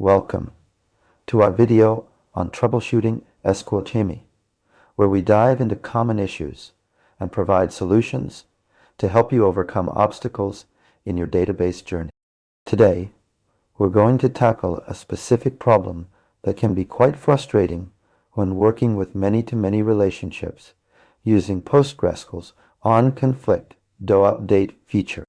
Welcome to our video on troubleshooting SQLAlchemy, where we dive into common issues and provide solutions to help you overcome obstacles in your database journey. Today, we're going to tackle a specific problem that can be quite frustrating when working with many-to-many relationships using PostgreSQL's onConflict doUpdate feature.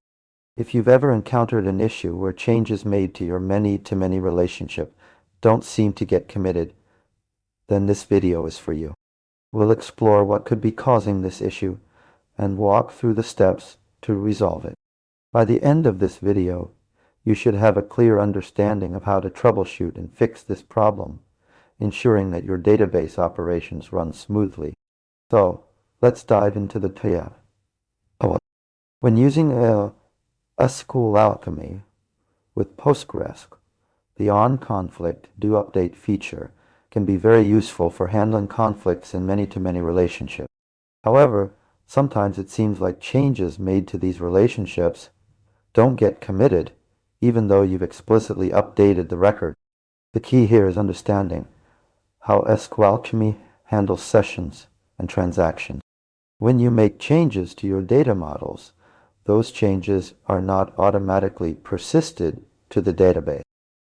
If you've ever encountered an issue where changes made to your many-to-many relationship don't seem to get committed, then this video is for you. We'll explore what could be causing this issue and walk through the steps to resolve it. By the end of this video, you should have a clear understanding of how to troubleshoot and fix this problem, ensuring that your database operations run smoothly. So, let's dive into the tab. When using SQLAlchemy with PostgreSQL, the onConflict doUpdate feature can be very useful for handling conflicts in many-to-many relationships. However, sometimes it seems like changes made to these relationships don't get committed even though you've explicitly updated the record. The key here is understanding how SQLAlchemy handles sessions and transactions. When you make changes to your data models, those changes are not automatically persisted to the database.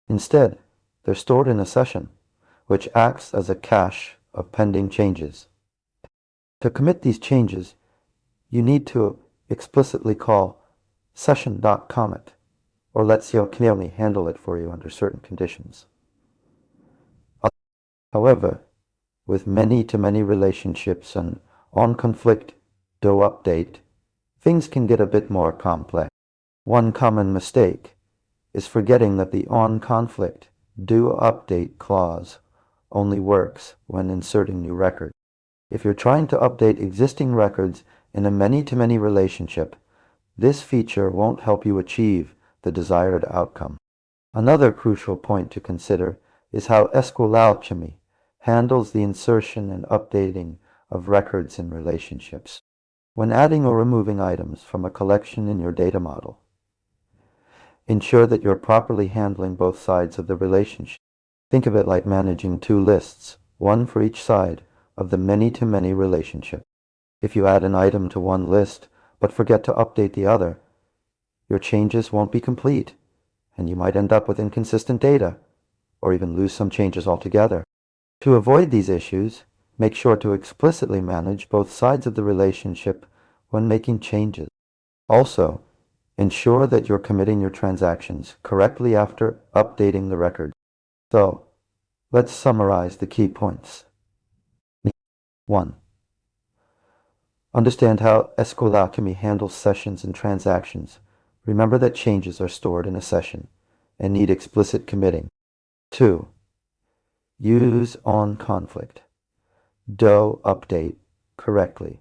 Instead, they're stored in a session, which acts as a cache of pending changes. To commit these changes, you need to explicitly call session.commit, or let SQLAlchemy handle it for you under certain conditions. However, with many-to-many relationships and onConflict doUpdate, things can get a bit more complex. One common mistake is forgetting that the onConflict doUpdate clause only works when inserting new records. If you're trying to update existing records in a many-to-many relationship, this feature won't help you achieve the desired outcome. Another crucial point to consider is how SQLAlchemy handles the insertion and updating of records in relationships. When adding or removing items from a collection in your data model, ensure that you're properly handling both sides of the relationship. Think of it like managing two lists, one for each side of the many-to-many relationship. If you add an item to one list but forget to update the other, your changes won't be complete, and you might end up with inconsistent data, or even lose some changes altogether. To avoid these issues, make sure to explicitly manage both sides of the relationship when making changes. Also, ensure that you're committing your transactions correctly after updating the record. So, let's summarize the key points. 1. Understand how SQLAlchemy handles sessions and transactions. Remember that changes are stored in a session and need explicit committing. 2. Use onConflict doUpdate correctly.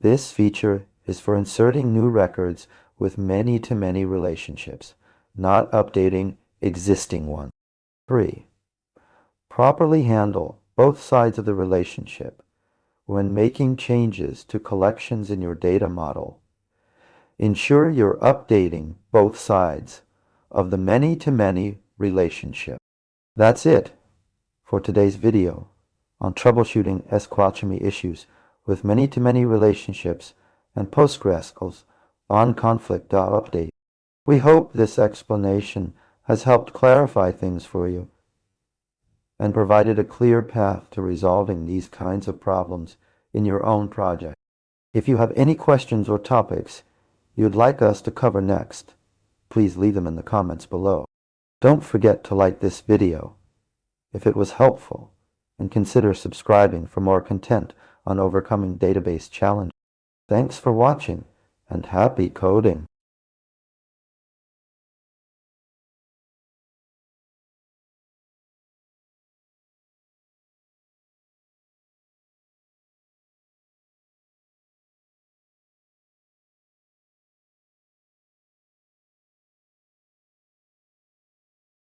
This feature is for inserting new records with many-to-many relationships, not updating existing ones. 3. Properly handle both sides of the relationship when making changes to collections in your data model. Ensure you're updating both sides of the many-to-many relationship. That's it for today's video on troubleshooting SQLAlchemy issues with many-to-many relationships and PostgreSQL's onConflict doUpdate. We hope this explanation has helped clarify things for you and provided a clear path to resolving these kinds of problems in your own project. If you have any questions or topics you'd like us to cover next, please leave them in the comments below. Don't forget to like this video if it was helpful, and consider subscribing for more content on overcoming database challenges. Thanks for watching, and happy coding!